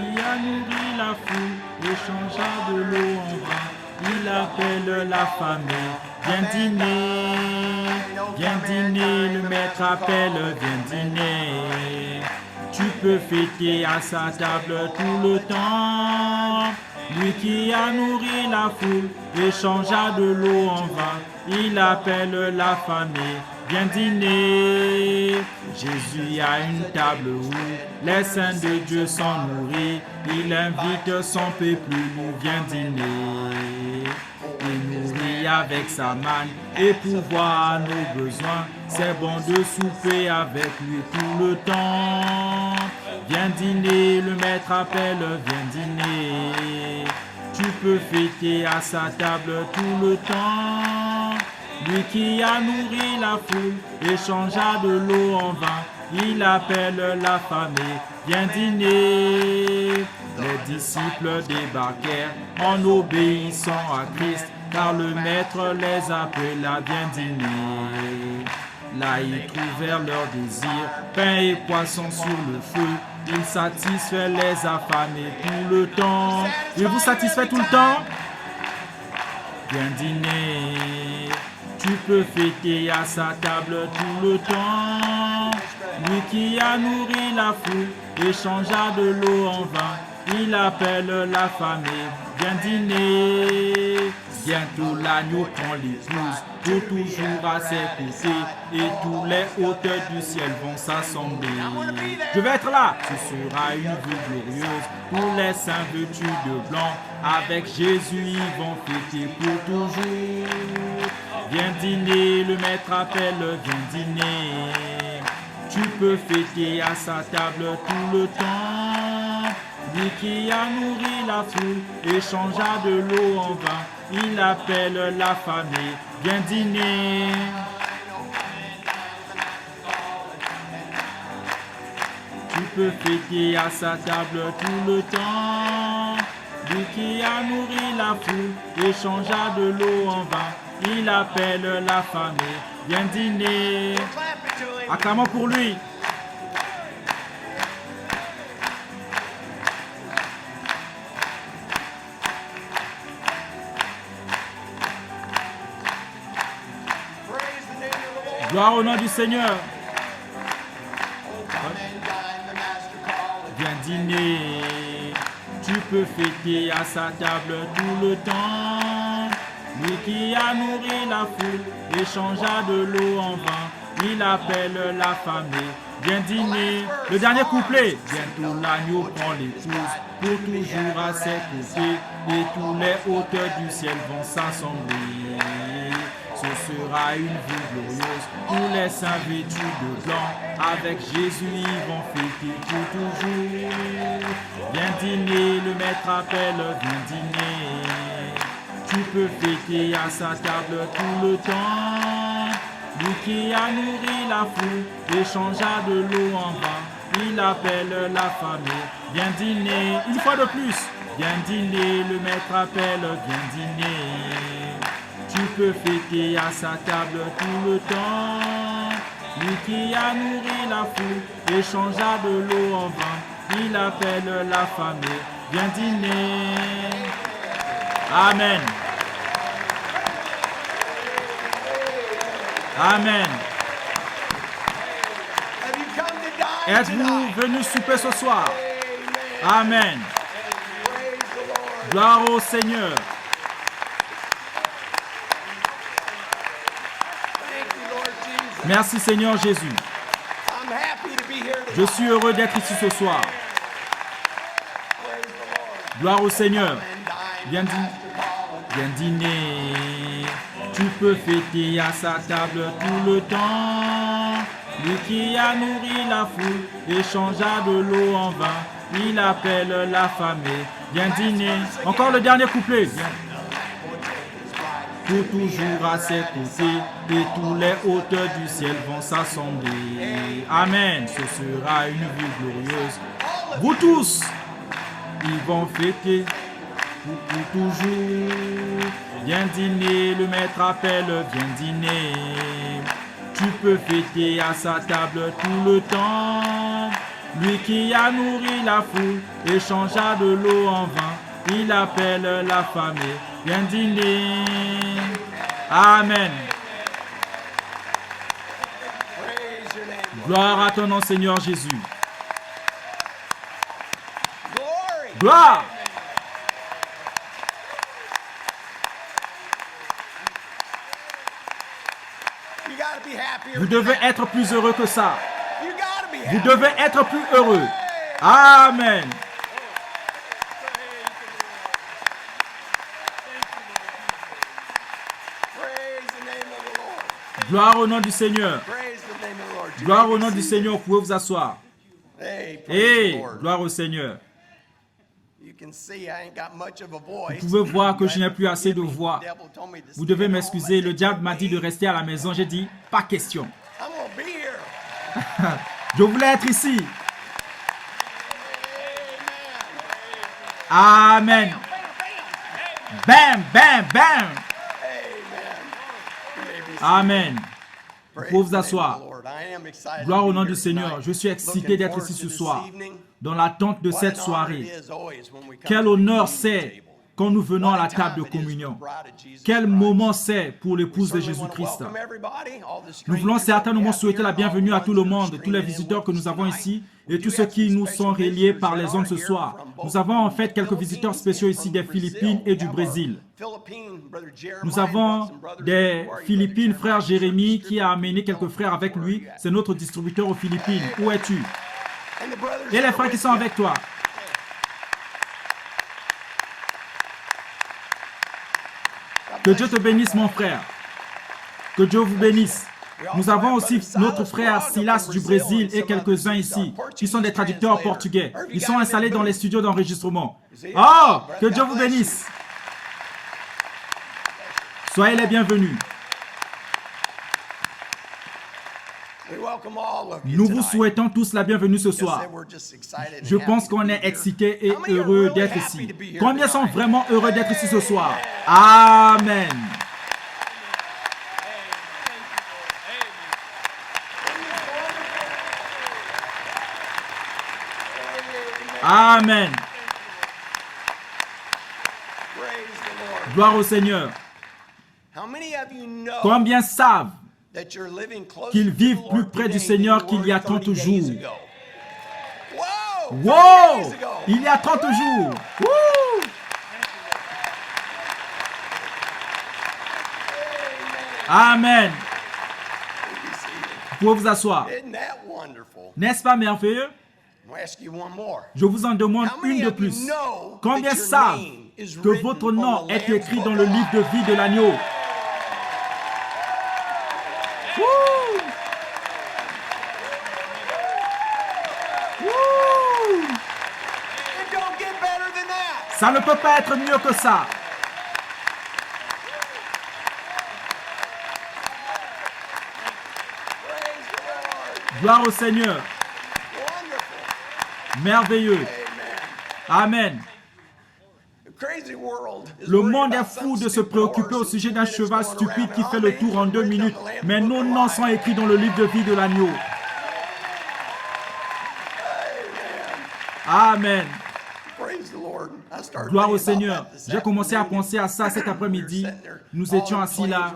qui a nourri la foule et changea de l'eau en vin. Il appelle la famille, viens dîner, le maître appelle, viens dîner. Tu peux fêter à sa table tout le temps. Lui qui a nourri la foule et changea de l'eau en vin, il appelle la famille, viens dîner. Jésus a une table où les saints de Dieu sont nourris. Il invite son peuple, nous viens dîner. Il nourrit avec sa manne et pourvoit à nos besoins. C'est bon de souper avec lui tout le temps. Viens dîner, le maître appelle, viens dîner. Tu peux fêter à sa table tout le temps. Lui qui a nourri la foule et changea de l'eau en vin, il appelle la famille, viens dîner. Les disciples débarquèrent en obéissant à Christ, car le maître les appela, viens dîner. Là ils trouvèrent leur désir, pain et poisson sur le feu. Il satisfait les affamés tout le temps. Il vous satisfait tout le temps? Viens dîner. Tu peux fêter à sa table tout le temps. Lui qui a nourri la foule et changea de l'eau en vin, il appelle la famille, viens dîner. Bientôt l'agneau prend l'épouse, pour toujours à ses côtés, et tous les hauteurs du ciel vont s'assembler. Je vais être là. Ce sera une vue glorieuse, tous les saints vêtus de blanc, avec Jésus ils vont fêter pour toujours. Viens dîner, le maître appelle, viens dîner. Tu peux fêter à sa table tout le temps. Lui qui a nourri la foule et changea de l'eau en vin, il appelle la famille, viens dîner. Tu peux fêter à sa table tout le temps. Lui qui a nourri la foule et changea de l'eau en vin, il appelle la famille, viens dîner. Acclamons pour lui. Gloire au nom du Seigneur. Viens dîner. Tu peux fêter à sa table tout le temps. Lui qui a nourri la foule et changea de l'eau en vin, il appelle la famille, viens dîner. Le dernier couplet. Bientôt l'agneau prend l'épouse, pour toujours à ses côtés, et tous les hauteurs du ciel vont s'assembler. Ce sera une vue glorieuse, tous les saints vêtus de blanc, avec Jésus ils vont fêter pour toujours. Viens dîner, le maître appelle, viens dîner. Tu peux fêter à sa table tout le temps. Lui qui a nourri la foule et changea de l'eau en vin, il appelle la famille, viens dîner. Une fois de plus, viens dîner, le maître appelle, viens dîner. Tu peux fêter à sa table tout le temps. Lui qui a nourri la foule et changea de l'eau en vin, il appelle la famille, viens dîner. Amen. Amen. Êtes-vous venus souper ce soir? Amen. Gloire au Seigneur. Merci Seigneur Jésus. Je suis heureux d'être ici ce soir. Gloire au Seigneur. Viens dîner. Tu peux fêter à sa table tout le temps. Lui qui a nourri la foule et changea de l'eau en vin, il appelle la famille, viens dîner. Encore le dernier couplet. Pour toujours à ses côtés, et tous les hauteurs du ciel vont s'assembler. Amen. Ce sera une vie glorieuse. Vous tous, ils vont fêter pour toujours. Viens dîner, le maître appelle, viens dîner. Tu peux fêter à sa table tout le temps. Lui qui a nourri la foule et changea de l'eau en vin. Il appelle la femme et vient dîner. Amen. Gloire à ton nom, Seigneur Jésus. Gloire. Vous devez être plus heureux que ça. Vous devez être plus heureux. Amen. Gloire au nom du Seigneur. Gloire au nom du Seigneur. Vous pouvez vous asseoir. Hey, gloire au Seigneur. Vous pouvez voir que je n'ai plus assez de voix. Vous devez m'excuser. Le diable m'a dit de rester à la maison. J'ai dit, pas question. Je voulais être ici. Amen. Bam, bam, bam. Amen. Vous pouvez vous asseoir. Gloire au nom du Seigneur. Je suis excité d'être ici ce soir, dans l'attente de cette soirée. Quel honneur c'est quand nous venons à la table de communion. Quel moment c'est pour l'épouse de Jésus-Christ. Nous voulons certainement souhaiter la bienvenue à tout le monde, tous les visiteurs que nous avons ici et tous ceux qui nous sont reliés par les ondes ce soir. Nous avons en fait quelques visiteurs spéciaux ici des Philippines et du Brésil. Nous avons des Philippines, frère Jérémie, qui a amené quelques frères avec lui. C'est notre distributeur aux Philippines. Où es-tu? Et les frères qui sont avec toi. Que Dieu te bénisse, mon frère. Que Dieu vous bénisse. Nous avons aussi notre frère Silas du Brésil et quelques-uns ici qui sont des traducteurs portugais. Ils sont installés dans les studios d'enregistrement. Oh, que Dieu vous bénisse. Soyez les bienvenus. Nous vous souhaitons tous la bienvenue ce soir. Je pense qu'on est excités et heureux d'être ici. Combien sont vraiment heureux d'être ici ce soir? Amen. Amen. Gloire au Seigneur. Combien savent qu'ils vivent plus près du Seigneur qu'il y a 30 jours? Wow! Il y a 30 jours. Woo! Amen. Vous pouvez vous asseoir. N'est-ce pas merveilleux? Je vous en demande une de plus. Combien savent que votre nom est écrit dans le livre de vie de l'agneau? Ça ne peut pas être mieux que ça. Gloire au Seigneur. Merveilleux. Amen. Le monde est fou de se préoccuper au sujet d'un cheval stupide qui fait le tour en 2 minutes. Mais nos noms sont écrits dans le livre de vie de l'agneau. Amen. Gloire au Seigneur. J'ai commencé à penser à ça cet après-midi. Nous étions assis là.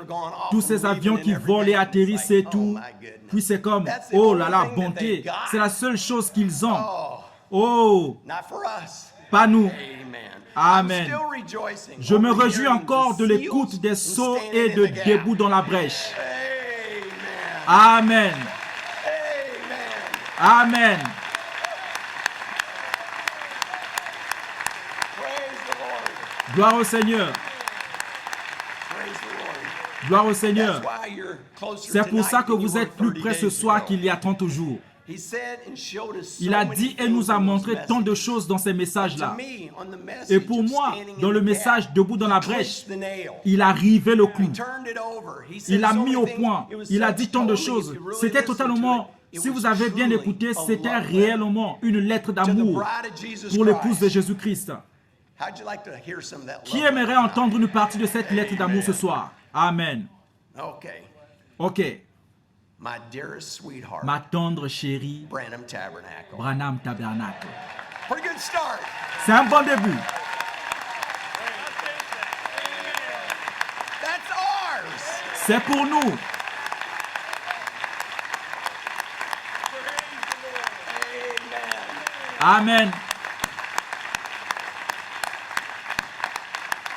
Tous ces avions qui volent et atterrissent et tout. Puis c'est comme, oh là là, bonté. C'est la seule chose qu'ils ont. Oh, pas nous. Amen. Je me réjouis encore de l'écoute des sauts et de debout dans la brèche. Amen. Amen. Gloire au Seigneur. Gloire au Seigneur. C'est pour ça que vous êtes plus près ce soir qu'il y a 30 jours. Il a dit et nous a montré tant de choses dans ces messages-là. Et pour moi, dans le message debout dans la brèche, il a rivé le clou. Il a mis au point. Il a dit tant de choses. C'était totalement, si vous avez bien écouté, c'était réellement une lettre d'amour pour l'épouse de Jésus-Christ. Qui aimerait entendre une partie de cette lettre d'amour ce soir? Amen. Ok. my dearest sweetheart, ma tendre chérie, Branham Tabernacle. Branham Tabernacle. Pretty good start. C'est un bon début. That's ours. C'est pour nous. Amen. Amen.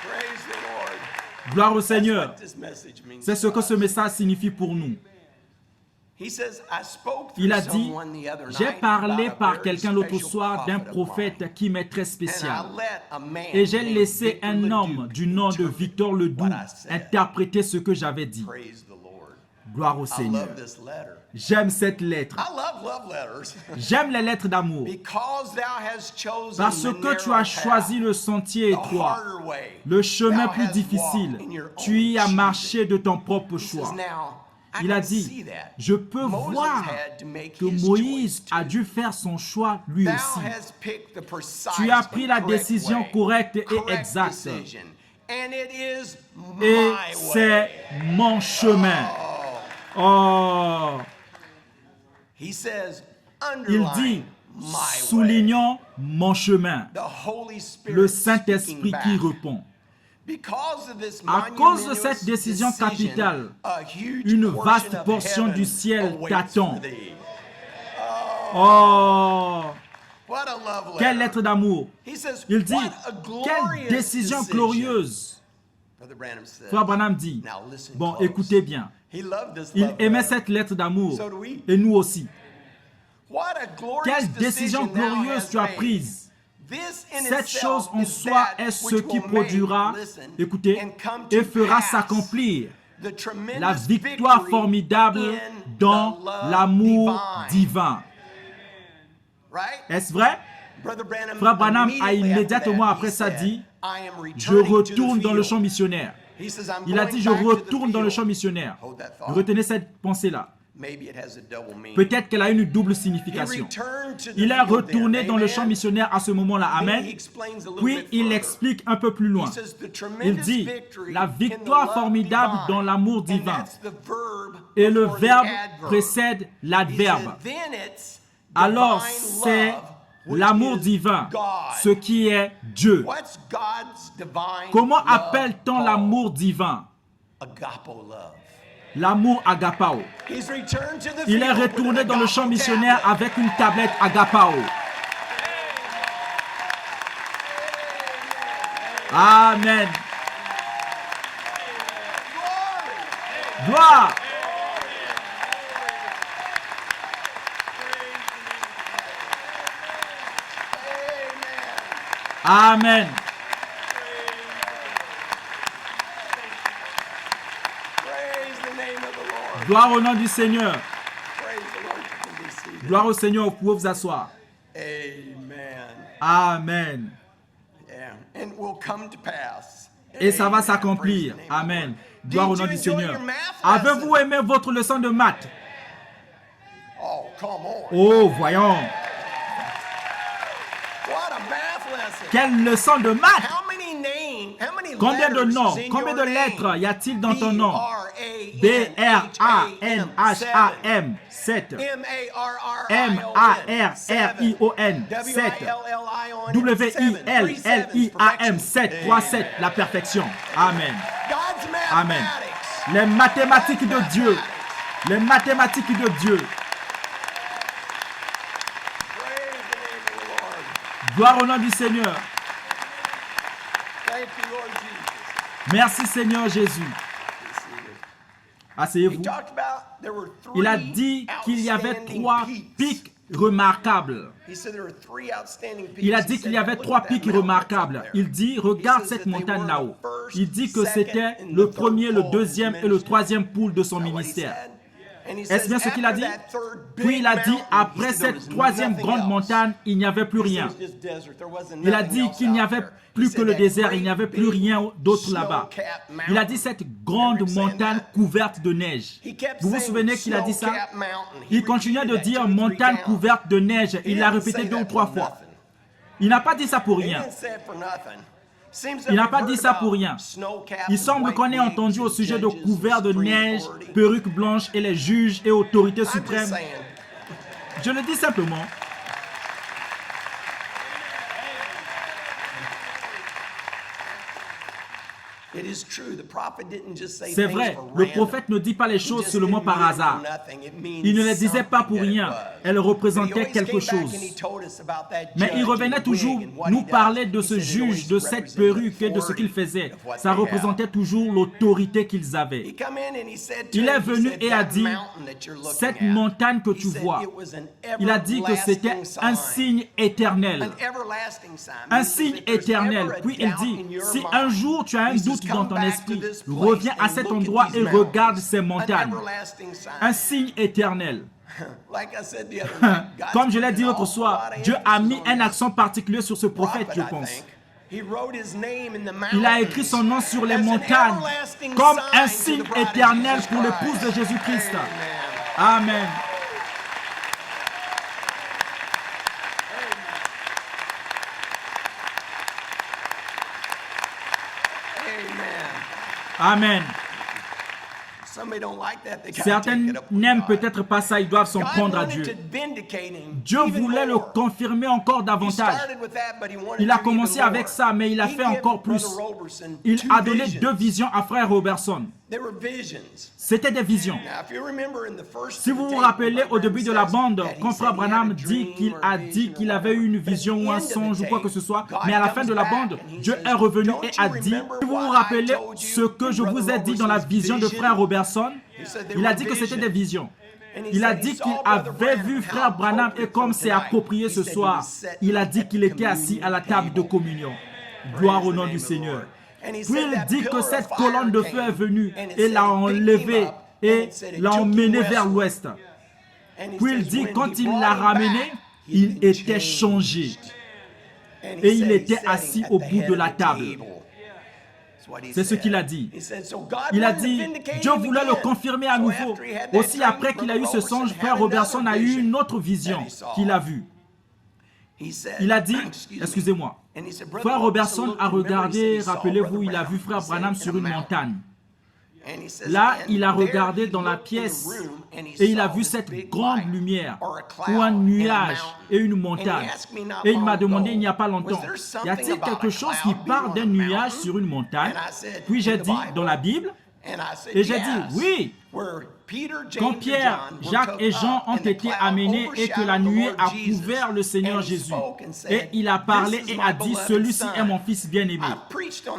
Praise the Lord. Gloire au That's Seigneur. what this message means C'est ce to que ce us. message signifie pour nous. He says, I spoke Il through a dit, someone the other j'ai night parlé about a par very quelqu'un l'autre special soir d'un prophet of mine. prophète qui m'est très And I spécial. let a man Et j'ai named laissé Victor un homme Leduc du nom de interpret Victor Ledoux what I said. interpréter ce que j'avais dit. Praise the Lord. Gloire au I Seigneur. love this letter. J'aime cette lettre. I love letters. J'aime les lettres d'amour. Because thou hast chosen Parce the que tu narrow as choisi path, le sentier the étroit, harder way. le chemin Thou plus hast difficile. walked in your Tu y own as choosing. marché de ton propre He says, choix. now, I Il a can dit, see that. je peux Moses voir had to make que his Moïse choice a too. dû faire son choix lui Thou aussi. hast picked the precise Tu as pris and la correct décision way. correcte et Correct exacte. decision. And it is Et my c'est way. mon chemin. Oh, He says, il underline dit, my way. soulignons mon chemin. The Holy Spirit Le speaking Saint-Esprit qui back. répond. Because of this À cause de monumentous cette décision decision, capitale, a huge une portion vaste of portion heaven du ciel awaits t'attend. for thee. Oh, What a love quelle letter. lettre d'amour. He says, Il dit, what a quelle glorious décision decision. glorieuse. Brother Branham says, Frère Branham dit, now listen bon, close. écoutez bien. He loved this Il love aimait letter. cette lettre d'amour. So do we. Et nous aussi. What a glorious Quelle décision decision thou glorieuse hast tu as made. prise. This in Cette itself chose en is soi that est ce which qui will produira, make, listen, écoutez, and come to et fera pass s'accomplir the tremendous la victoire victory formidable in dans the love l'amour divine. divin. Right? Est-ce vrai? Brother Branham, Frère Branham a immediately immédiatement after après that, ça he dit, said, I am je returning to retourne the dans le field. champ missionnaire. He says, I'm Il a going dit, je back to the retourne dans le field. champ missionnaire. Hold that thought. Retenez cette pensée-là. Maybe it has a double meaning. Peut-être qu'elle a une double He signification. returned to the Il est field retourné then. dans le Amen. champ missionnaire à ce moment-là. Then Amen. he explains a little Puis bit il further. explique un peu plus loin. He says, the Il tremendous dit, victory la in the victoire love formidable divine. dans l'amour And divin. that's the verb Et le before the verbe adverb. précède He l'adverbe. said, then it's Alors divine c'est love, which l'amour is divin, God. ce qui est Dieu. What's God's divine Comment love appelle-t-on called? l'amour divin? Agapo love. L'amour agapao. He's returned to the Il est field with retourné an dans le champ agapo missionnaire tablet. avec une tablette agapao. Amen. Gloire. Amen. Praise the name of the Lord. Gloire au nom du Seigneur. Praise the Lord. You can be seated. Gloire au Seigneur, vous pouvez vous asseoir. Amen. Amen. Yeah. And will come to pass. Et ça va Amen. s'accomplir. Praise the name of the Amen. Lord. Gloire au Did nom you du enjoy Seigneur. your math Avez-vous lesson? aimé votre leçon de maths? Oh, come on. Oh, voyons. What a math lesson. Quelle leçon de maths? How many names? How many Combien de letters noms, is in combien de your lettres name? y a-t-il dans ton nom? B-R-A-N-H-A-M. B-R-A-N-H-A-M, 7. M-A-R-R-I-O-N, 7. W-I-L-L-I-A-M, 7. 3, 7, la perfection. Amen. Amen. Les mathématiques de Dieu. Les mathématiques de Dieu. Gloire au nom du Seigneur. Merci Seigneur Jésus. Asseyez-vous. Il a dit qu'il y avait 3 pics remarquables. Il a dit qu'il y avait 3 pics remarquables. Il dit, regarde cette montagne là-haut. Il dit que c'était le premier, le deuxième et le troisième pôle de son ministère. Est-ce bien ce qu'il a dit? Puis il a dit, après cette troisième grande montagne, il n'y avait plus rien. Il a dit qu'il n'y avait plus que le désert, il n'y avait plus rien d'autre là-bas. Il a dit cette grande montagne couverte de neige. Vous vous souvenez qu'il a dit ça? Il continuait de dire montagne couverte de neige. Il l'a répété 2 ou 3 fois. Il n'a pas dit ça pour rien. Il n'a pas dit ça pour rien. Il semble qu'on ait entendu au sujet de couverts de neige, perruques blanches et les juges et autorités suprêmes. Je le dis simplement. C'est vrai, le prophète ne dit pas les choses seulement par hasard. Il ne les disait pas pour rien. Elles représentaient quelque chose. Mais il revenait toujours nous parler de ce juge, de cette perruque et de ce qu'il faisait. Ça représentait toujours l'autorité qu'ils avaient. Il est venu et a dit, cette montagne que tu vois, il a dit que c'était un signe éternel. Un signe éternel. Puis il dit, si un jour tu as un doute dans ton esprit, reviens à cet endroit et regarde ces montagnes. Un signe éternel. Comme je l'ai dit l'autre soir, Dieu a mis un accent particulier sur ce prophète, je pense. Il a écrit son nom sur les montagnes comme un signe éternel pour l'épouse de Jésus-Christ. Amen. Amen. Certains n'aiment peut-être pas ça, ils doivent s'en prendre à Dieu. Dieu voulait le confirmer encore davantage. Il a commencé avec ça, mais il a fait encore plus. Il a donné 2 visions à frère Robertson. C'était des visions. Si vous vous rappelez au début de la bande, quand frère Branham dit qu'il avait eu une vision ou un songe ou quoi que ce soit, mais à la fin de la bande, Dieu est revenu et a dit, si vous vous rappelez ce que je vous ai dit dans la vision de frère Robertson, il a dit que c'était des visions. Il a dit qu'il avait vu frère Branham et comme c'est approprié ce soir, il a dit qu'il était assis à la table de communion. Gloire au nom du Seigneur. Puis il dit que cette colonne de feu est venue et l'a enlevé et l'a emmené vers l'ouest. Puis il dit quand il l'a ramené, il était changé. Et il était assis au bout de la table. C'est ce qu'il a dit. Il a dit, Dieu voulait le confirmer à nouveau. Aussi après qu'il a eu ce songe, frère Robertson a eu une autre vision qu'il a vue. Il a dit, excusez-moi, frère Robertson a regardé, rappelez-vous, il a vu frère Branham sur une montagne. Là, il a regardé dans la pièce et il a vu cette grande lumière ou un nuage et une montagne. Et il m'a demandé il n'y a pas longtemps, y a-t-il quelque chose qui parle d'un nuage sur une montagne? Puis j'ai dit, dans la Bible? Et j'ai dit, oui. Quand Pierre, Jacques et Jean ont été amenés et que la nuée a couvert le Seigneur Jésus, et il a parlé et a dit, celui-ci est mon fils bien-aimé.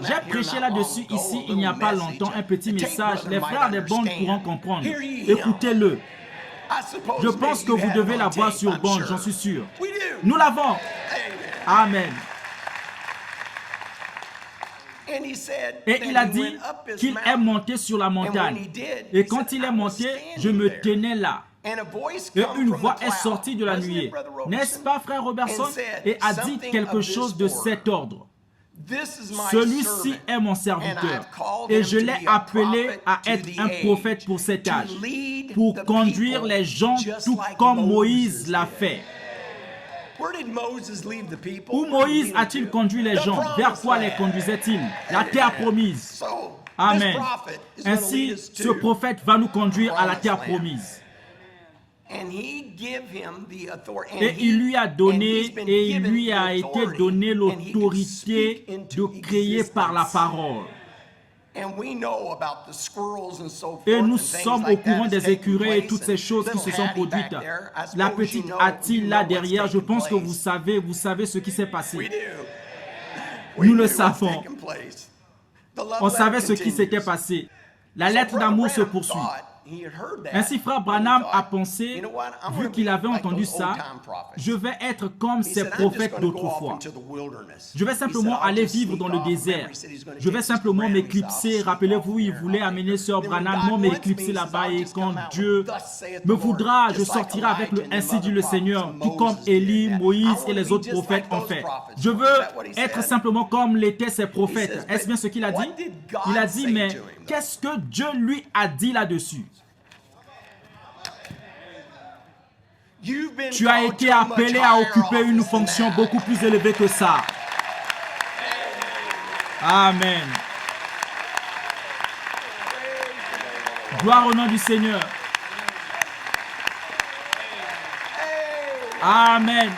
J'ai prêché là-dessus ici il n'y a pas longtemps un petit message. Les frères des bandes pourront comprendre. Écoutez-le. Je pense que vous devez l'avoir sur bande, j'en suis sûr. Nous l'avons. Amen. Et il a dit qu'il est monté sur la montagne. Et quand il est monté, je me tenais là. Et une voix est sortie de la nuée. N'est-ce pas, frère Robertson? Et a dit quelque chose de cet ordre. Celui-ci est mon serviteur. Et je l'ai appelé à être un prophète pour cet âge. Pour conduire les gens tout comme Moïse l'a fait. Où Moïse a-t-il conduit les gens? Vers quoi les conduisait-il? La terre promise. Amen. Ainsi, ce prophète va nous conduire à la terre promise. Et il lui a donné, et il lui a été donné l'autorité de créer par la parole. Et nous sommes au courant des écureuils et toutes ces choses qui se sont produites. La petite Hattie là derrière, je pense que vous savez ce qui s'est passé. Nous le savons. On savait ce qui s'était passé. La lettre d'amour se poursuit. Ainsi, frère Branham a pensé, vu qu'il avait entendu ça, je vais être comme ces prophètes d'autrefois. Je vais simplement aller vivre dans le désert. Je vais simplement m'éclipser. Rappelez-vous, il voulait amener sœur Branham, m'éclipser là-bas et quand Dieu me voudra, je sortirai avec le ainsi dit le Seigneur, tout comme Élie, Moïse et les autres prophètes ont fait. Je veux être simplement comme l'étaient ces prophètes. Est-ce bien ce qu'il a dit? Il a dit, mais qu'est-ce que Dieu lui a dit là-dessus? Tu as été appelé à occuper une fonction beaucoup plus élevée que ça. Amen. Gloire au nom du Seigneur. Amen.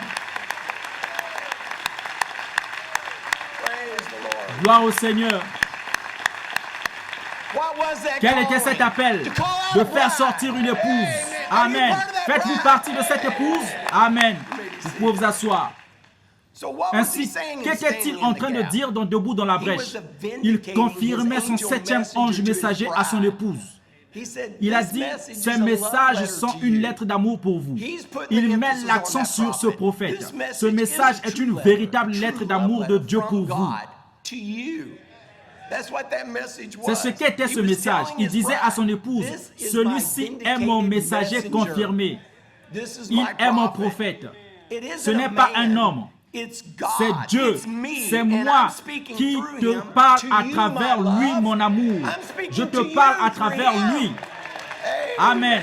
Praise the Lord. Gloire au Seigneur. What was that Quel était calling? cet appel? To call out De a faire bride. sortir une épouse. Amen. Are you Amen. part of that Faites-vous bride? partie de cette épouse? Amen. Vous pouvez vous asseoir. So what was he Ainsi, saying in qu'était-il standing en in the train de gap? dire debout dans la brèche? Il confirmait son septième ange messager à son épouse. He said, Il a "This dit, message ces is a love messages letter sont to une you." lettre d'amour pour vous. He's putting Il the met emphasis l'accent on that sur ce prophet. prophète. This message Ce message is a est true une letter, véritable a lettre true d'amour love de letter Dieu from pour vous. God to you. That's what that message C'est was. ce qu'était ce He was message. telling Il his disait à son bride, épouse, "This is celui-ci my est mon vindicated messager messenger. confirmé. This is Il my est mon prophet." prophète. It isn't Ce a n'est pas un man, homme. it's God. C'est Dieu, It's me, c'est and moi I'm speaking qui through te him parle to à you, travers my lui, love. mon amour. I'm speaking Je to te parle you à through travers him. lui. Amen. Amen.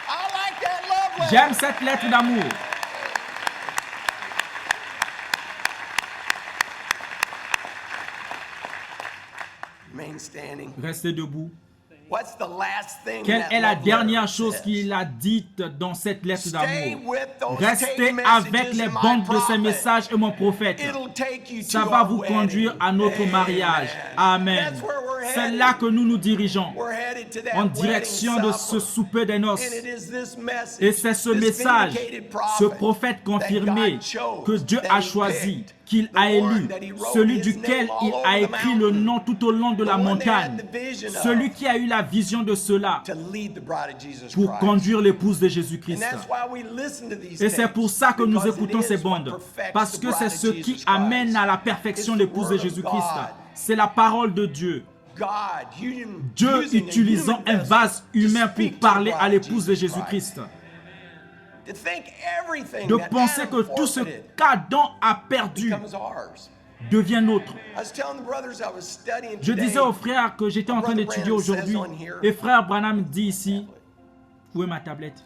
I like that love letter. J'aime cette lettre d'amour. Remain standing. Restez debout. What's the last thing Quelle that est la love dernière letter chose says? qu'il a dite dans cette lettre Stay d'amour? with those Restez tape avec messages les and my bandes de ces prophet. messages et mon prophète. It'll take you Ça to va our vous wedding. conduire à notre Amen. mariage. Amen. That's where we're C'est headed. là que nous nous dirigeons, We're headed to that en wedding direction de ce supper. souper des noces. And it is this message, Et c'est ce this message, vindicated ce prophet prophète that confirmé God chose, que Dieu that a he choisi, picked, qu'il the a one élu, that he wrote celui his duquel name all il over a the écrit le mountain, nom tout au long de the la one that had montagne, the vision of, celui qui a eu la vision de cela to lead the bride of Jesus pour Christ. conduire l'épouse de And Jésus-Christ. that's why we listen to these Et c'est tapes, pour ça que nous because it écoutons is ces what bandes, perfects parce the que bride c'est of ce qui Jesus amène Christ. à la perfection It's the l'épouse de word of Jésus-Christ. God. C'est la parole de Dieu. God, using Dieu a utilisant human un vase vessel to humain pour speak to the parler à bride of l'épouse de Jesus Christ. Jésus-Christ. To think everything De that penser Adam que tout ce forfeited qu'Adam a perdu becomes ours. devient nôtre. I was telling the brothers I was studying Je today. disais aux frères que j'étais en train d'étudier aujourd'hui, et frère Branham dit ici, où est ma tablette?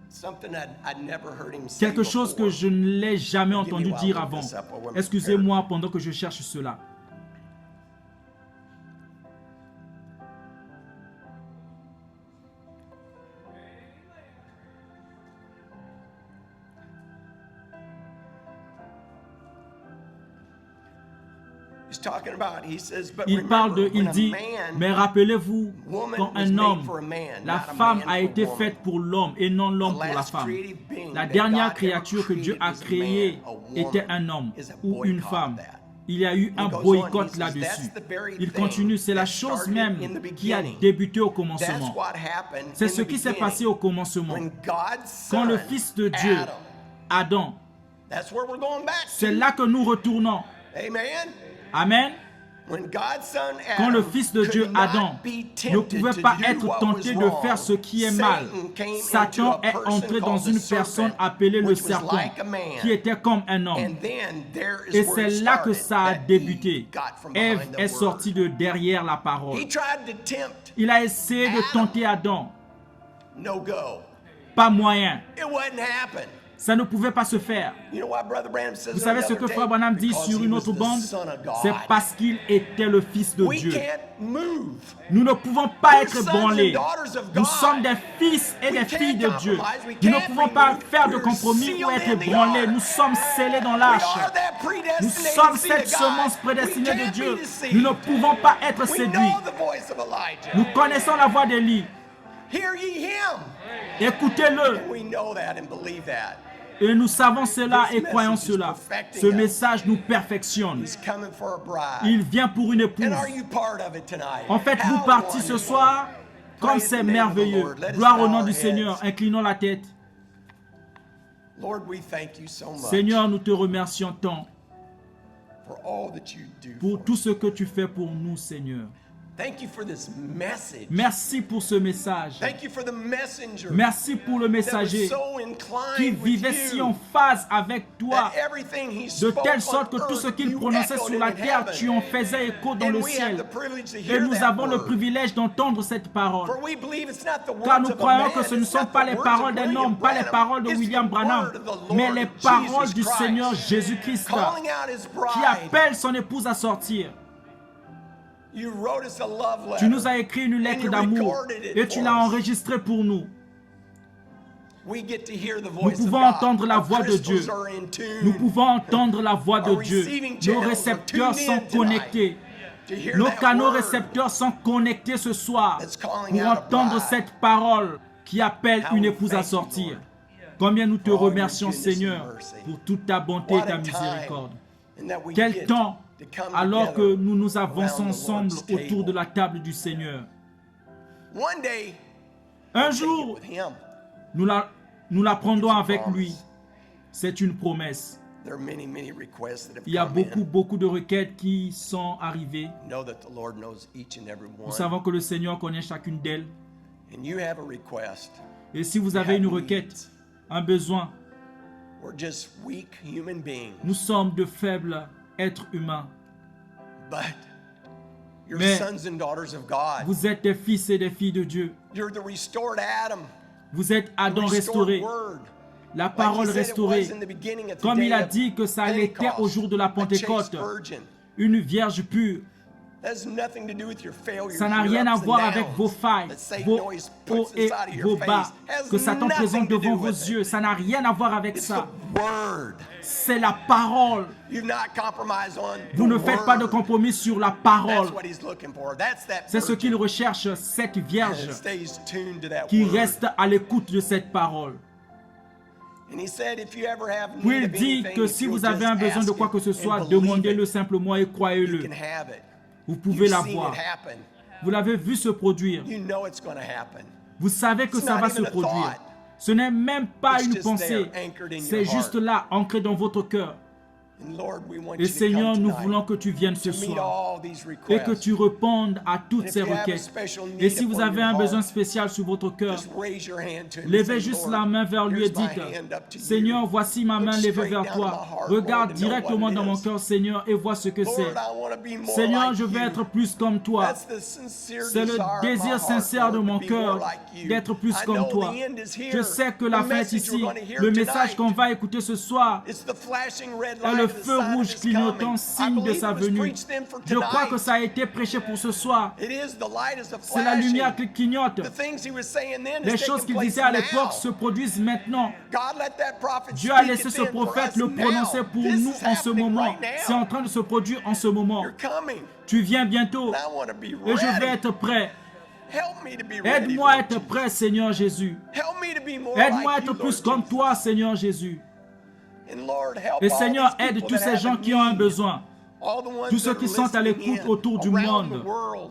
Something I'd never heard him say Quelque chose que before. je ne l'ai jamais Forgive me entendu while I dire look avant. this up while we're Excusez-moi pendant que je cherche cela. He's talking about, he says, but Il parle remember, de, il when a dit, man, mais rappelez-vous, woman quand was un made homme, for a man, la not a femme man a for été a woman. faite pour l'homme et non l'homme pour la last femme. creative being La that dernière God créature que ever Dieu a created was a créée man, a woman. était un homme Is a ou une boycott femme. that. Il y a eu un goes on, boycott he says, là-dessus. that's the very Il thing continue, c'est la that chose started même in the qui a beginning. débuté au That's commencement. what happened C'est in ce the qui s'est beginning. passé au commencement. When God's Quand le son, Fils de Dieu, Adam, Adam, that's where we're going back c'est to. là que nous retournons. Amen. Amen. When God's son Quand le Adam Fils de could Dieu, not Adam, be ne tempted pouvait to pas do être what tenté was de wrong, faire ce qui est mal, Satan came Satan into a est person entré dans called the une serpent, personne appelée le which was serpent, like a man. qui était comme un homme. And then there is Et where it c'est là que started, ça a that débuté. Eve got from Ève behind the est word. sortie de derrière la parole. He tried to tempt, Il a essayé de Adam. tenter Adam. no go. Pas moyen. It wouldn't happen. Ça ne pouvait pas se faire. You know what Brother Branham says Vous savez ce que Frère Branham dit sur une autre bande? C'est parce qu'il était le Fils de We Dieu. can't move. Nous ne pouvons pas We're être sons and branlés. daughters of Nous God. sommes des fils et des We filles de can't Dieu. compromise. We Nous ne can't pouvons pas remove. faire de We're compromis ou sealed être in the branlés. ark. Nous sommes scellés dans We l'arche. are that Nous predestinated sommes seed cette of God. semence prédestinée We de can't Dieu. be deceived. Nous ne pouvons pas être We séduits. know the voice of Elijah. Nous connaissons la voix d'Élie. Hear ye him. Écoutez-le. We know that and believe that. Et nous savons cela This et croyons message is cela. perfecting Ce us. message nous perfectionne. He's coming for a bride. Il vient pour une épouse. And are you part of it tonight? En fait, vous How partez ce wonderful. soir comme Praise c'est the name of the merveilleux. Lord. Let us Gloire au bow nom our du heads. Seigneur. Inclinons la tête. Lord, we thank you so much Seigneur, nous te remercions tant for all that you do pour for tout us. ce que tu fais pour nous, Seigneur. Thank you for this message. Merci pour ce message. Thank you for the messenger Merci pour le that was messager so qui inclined with vivait si en you phase avec toi, that everything he de spoke telle sorte on que tout ce earth, qu'il you prononçait echoed sur it la in terre, heaven. tu en faisais écho dans And le we have ciel. the privilege to Et hear nous that avons le word. privilège d'entendre cette parole. For we believe it's not the Car words nous of a croyons man, que ce ne it's sont not pas the les words paroles of d'un William homme, pas les Branham, paroles de it's William the Branham, word of the mais Lord les Jesus paroles du Christ, Seigneur Jésus-Christ calling out his qui bride. appelle son épouse à sortir. You wrote us a love letter. Tu nous as écrit une And lettre you d'amour recorded it et tu for l'as us. enregistrée pour nous. We get to hear the Nous voice of pouvons God. entendre la Our voix de Dieu. crystals are in tune. Nous pouvons entendre la voix de Our Dieu. receiving Nos channels are récepteurs tuned sont in tonight connectés. to hear Nos that canaux word récepteurs sont connectés ce soir that's calling pour out a entendre bride. cette parole qui appelle How une we épouse thank à you, sortir. Lord, Combien nous te for all your remercions, goodness and Seigneur, mercy. pour toute ta bonté et What ta a time miséricorde. and that we Quel get temps, to come alors que together nous nous avançons around the ensemble Lord's autour de table. la table du Seigneur. One day, Un take it jour, with him. nous la prendrons It's a avec promise. lui. C'est une promesse. There are many, many requests that have Il y a come in. beaucoup de requêtes qui sont arrivées. Know that the Lord knows each and every one. Nous savons que le Seigneur connaît chacune d'elles. And you have a request. Et si vous avez une requête, un besoin, We're just weak human beings. nous sommes de faibles êtres humains. But you're Mais sons and daughters of God. Vous êtes des fils et des filles de Dieu. You're the restored Adam. Vous êtes The Adam restored restauré, word. la Like he parole said it restaurée. was in the beginning at the Comme day il a of dit que ça l'était au jour de la Pentecost, a chaste Pentecôte, virgin. une vierge pure. That has nothing to do with your failures, Ça n'a your rien à ups and voir avec downs vos failles, that Satan vos always hauts puts et inside of vos your bas face. Has que Satan nothing présente to devant do vos with it. yeux. Ça n'a rien à voir avec It's ça. the word. C'est la parole. You've not compromised on Vous the ne faites pas de word. compromis sur la That's parole. what he's looking for. That's that C'est ce virgin qu'il recherche, cette vierge that stays tuned to that qui word. reste à l'écoute de cette parole. And he said, if you ever have Puis need il of dit anything, que if si you'll vous avez just un besoin de ask quoi que it ce and soit, believe demandez-le it, simplement et you croyez-le. can have it. Vous pouvez You've seen l'avoir. it happen. Vous l'avez vu se produire. You know it's going to happen. Vous savez que It's ça not va even se a produire. thought. Ce n'est même pas It's une just pensée. there, anchored in C'est your juste heart. là, ancré dans votre cœur. And Lord, we want Et you to Seigneur, come nous tonight voulons que tu viennes ce to meet soir all these et que requests. tu répondes à toutes And if ces you have a requêtes. special need Et si vous upon avez your un heart, besoin spécial sur votre cœur, just raise your hand to him and levez say, juste Lord, la main vers lui et here's my dites, hand up to you. Seigneur, voici ma main Look levée straight vers down toi. to my heart, Regarde Lord, and know directement what it dans mon is. cœur, Seigneur, et vois ce que Lord, c'est. I want to be more Seigneur, like je veux you. être plus comme toi. That's the sincere C'est le desire of my désir heart, sincère de Lord, mon to be cœur more like you. d'être plus I comme know toi. the end is here. Je sais que The la fin est message ici. we're going to hear Le message tonight, qu'on va écouter ce soir it's the flashing red est light le of the feu sign of rouge his clignotant, coming. I signe de believe sa it was venue. preached then for Je crois que tonight. ça a été prêché pour ce soir. It is the light is the C'est la lumière flashing. qui clignote. The things he was saying then Les is choses taking qu'il place disait à now. l'époque se produisent maintenant. God let that prophet Dieu a speak laissé it ce then for prophète us le now. prononcer pour This nous is en ce happening moment. right now. C'est en train de se produire en ce moment. You're coming. Tu viens bientôt And I want to be et je vais ready. être prêt. Help me to be ready. Aide-moi à Lord être Jesus. prêt, Seigneur Jésus. Help me to be more Aide-moi à like être you, plus Lord comme Jesus. toi, Seigneur Jésus. And Lord, help Et all Seigneur, these aide people tous that ces have gens a qui ont un need. besoin. All the ones Tous ceux that qui are sont à listening l'écoute in autour du around monde. the world.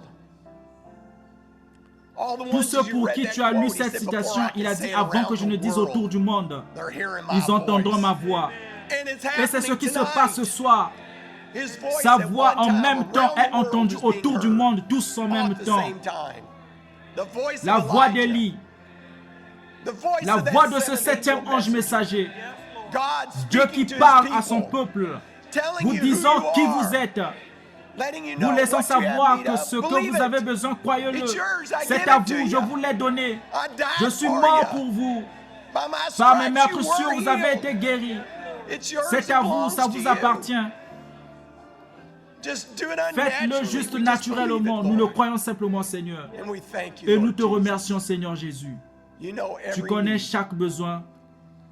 All the Tous ones ceux as you pour read qui that tu as lu quote, he cette said, citation, "Before I il can a say dit it avant que around je ne the dise world, autour du monde, they're hearing my ils entendront voice." ma voix. And it's Et c'est ce happening qui se tonight. passe ce soir. His voice Sa at voix one en time même temps around est the world entendue was being autour du heard, monde, tous en all même at the temps. same time. The voice La of voix Elijah, d'Élie, the voice la of that voix de ce seventh septième angel ange messenger. messager, God Dieu speaking qui to parle his à son people, peuple, telling vous you disant who you qui are, vous êtes, letting you vous know laissant what you have savoir need que of. ce que Believe vous avez it. besoin, croyez-le. It's yours. I C'est give à it to vous, je you. vous l'ai donné. I died Je suis for mort you. pour vous. By my Par mes stripes you meurtrissures, were vous avez healed. été guéris. It's yours, C'est it à vous, belongs ça to vous you. appartient. Just do it Faites-le unnaturally. juste We just naturellement. believe it, Nous le Lord. croyons simplement, Seigneur. And we thank you, Et nous Lord te Jesus. remercions, Seigneur Jésus. You know Tu every connais need, chaque besoin,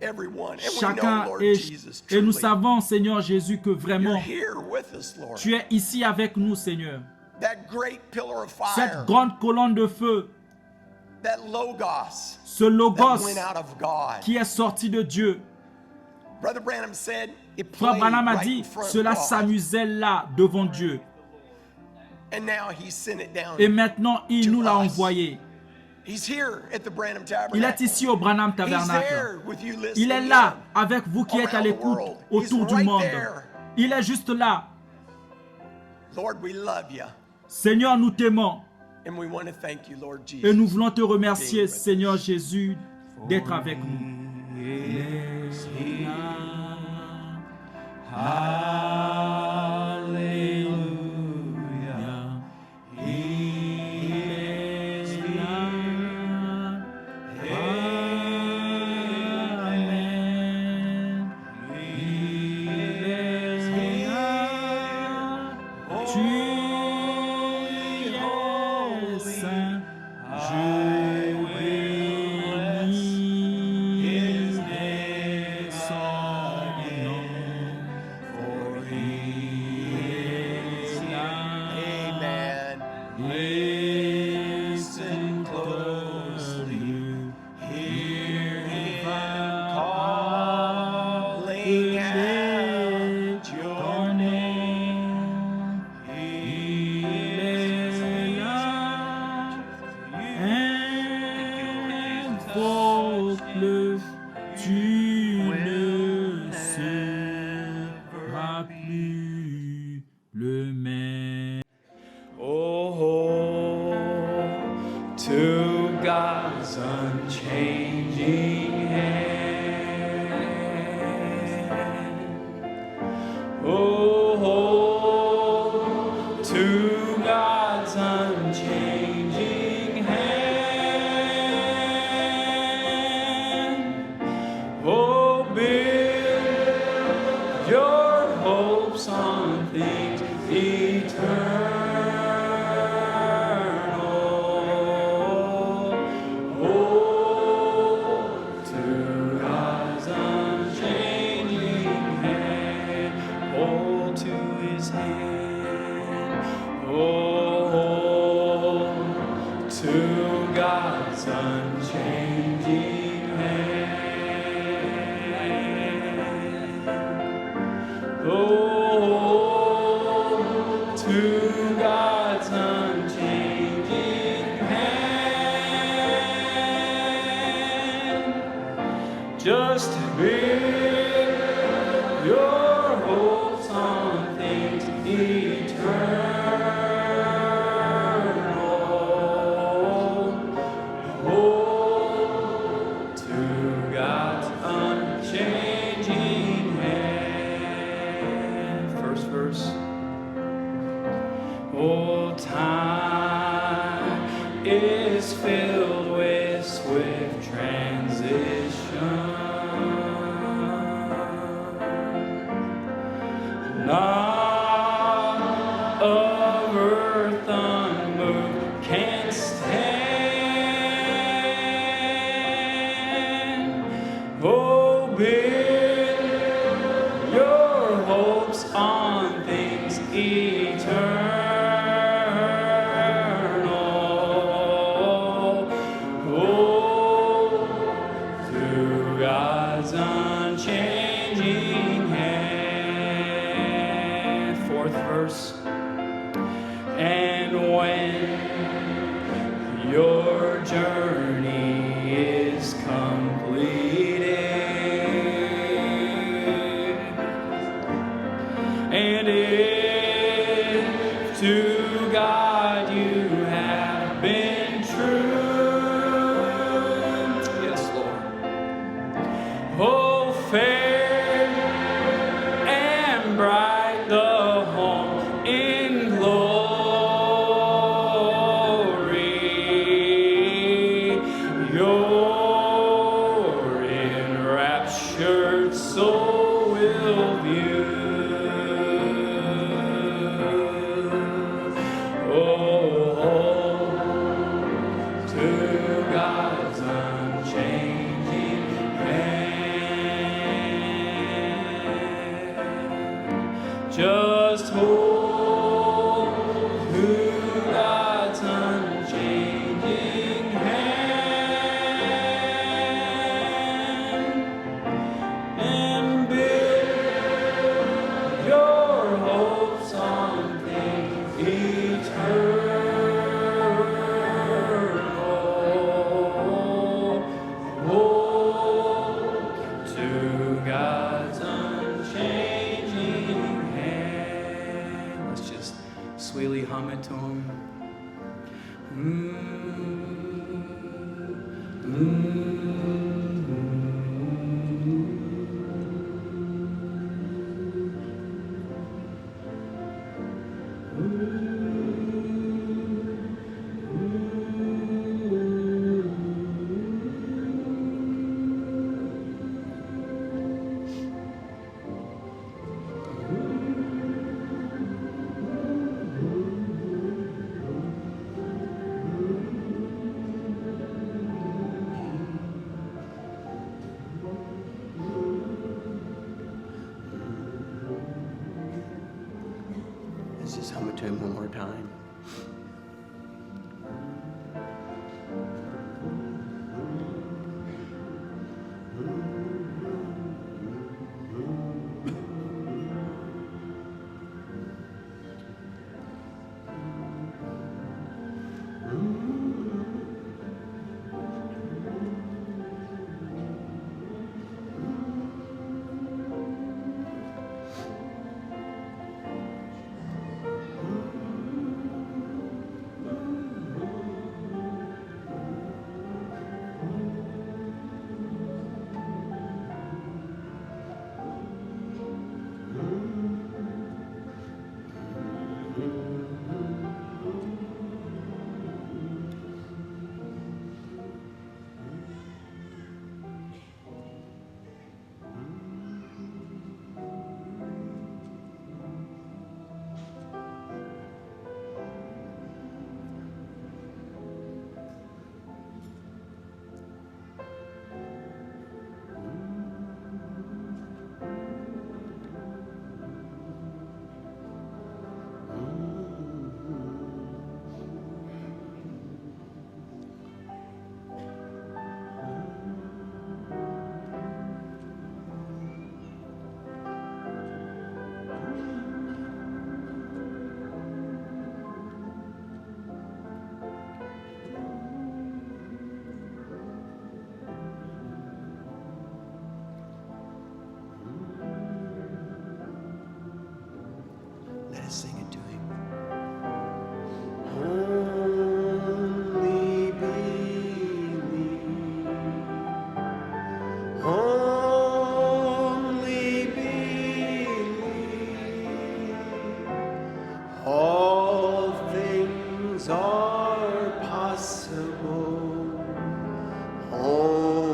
everyone. And we know, chacun, Lord et Jesus, nous truly, savons, Seigneur Jésus, que you're vraiment, here with us, Lord. tu es ici avec nous, Seigneur. That great pillar of fire, Cette grande colonne de feu, that logos ce logos that went out of God. qui est sorti de Dieu. Brother Branham said it Frère played Branham a right dit, in front of cela God. s'amusait là, devant Dieu. And now he sent it down. Et maintenant, il to nous l'a us. envoyé. He's here at the Branham Il Tabernacle. est ici au Branham He's Tabernacle. there with you listening Il est là in. avec vous qui êtes à Around the l'écoute world. autour He's du right monde. there. Il est juste là. Lord, we love you. Seigneur, nous t'aimons. And we want to thank you, Lord Et Jesus. nous voulons te remercier, Seigneur Jésus, d'être avec nous. Alléluia. Il est là. Amen. Il est là. Tu es saint. Je bénis son nom. For he is là. Amen. Listen closely. Hear him Calling out your name. Il est là. Invoque-le. Tu ne seras plus le même. Oh, to God's unchanging hand. Oh, to God's unchanging hand. Oh, build your hopes on things eternal. Oh, to God's unchanging hand. Hold to his hand. Oh, to God's unchanging hand. Oh, to God's unchanging hand. Just build your hopes on things eternal. Oh, to God's unchanging hand. First verse. Oh, time is filled with swift transition. Not of earth unmoved can stand. Oh, build your hopes on things eternal. Oh, through God's unchanging hand. Fourth verse. And when your journey is completed, and if to God you have been true, yes, Lord. Oh, fair and bright the home in glory. Your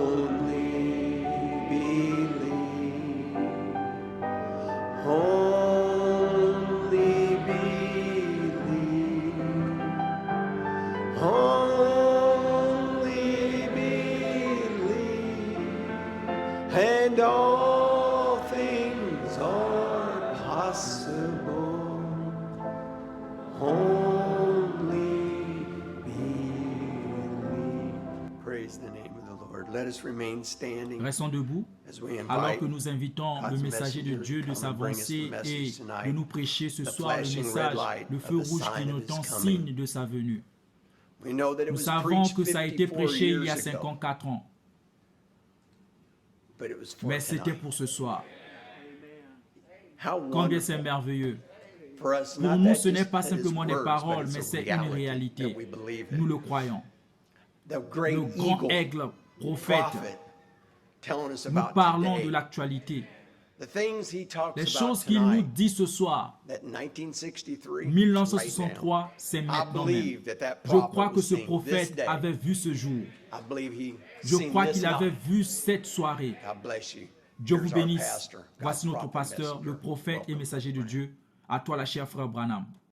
Only believe. Only believe. Only believe. And all things are possible. Only believe. Praise the name of the Lord. Let us remain standing Restons debout as we alors invite que nous invitons le messager de Dieu de s'avancer et de nous prêcher ce soir le message, le feu rouge clignotant, signe de sa venue. We know that it Nous was savons preached que ça a été 54 prêché il y a years ago, 54 ans, but it was for mais c'était tonight. pour ce soir. How Combien c'est wonderful merveilleux. for us, Pour not nous, that ce n'est just pas that simplement it's des words, paroles, but mais it's a c'est une reality réalité. that we believe Nous in. le croyons. The great Le grand eagle aigle, prophète, prophet telling us nous about parlons today. de l'actualité. The things he talks Les about choses qu'il nous tonight, dit ce soir, that 1963, 1963, c'est I maintenant même. believe that that Je crois prophet que was ce seeing this prophète day. avait vu ce jour. I believe he Je seen crois this qu'il avait night. vu cette soirée. God bless you. Dieu vous Here's our bénisse. pastor, God's Voici notre prophet pasteur, messenger. le prophète et Welcome. messager de Dieu. À toi, la chère frère Branham.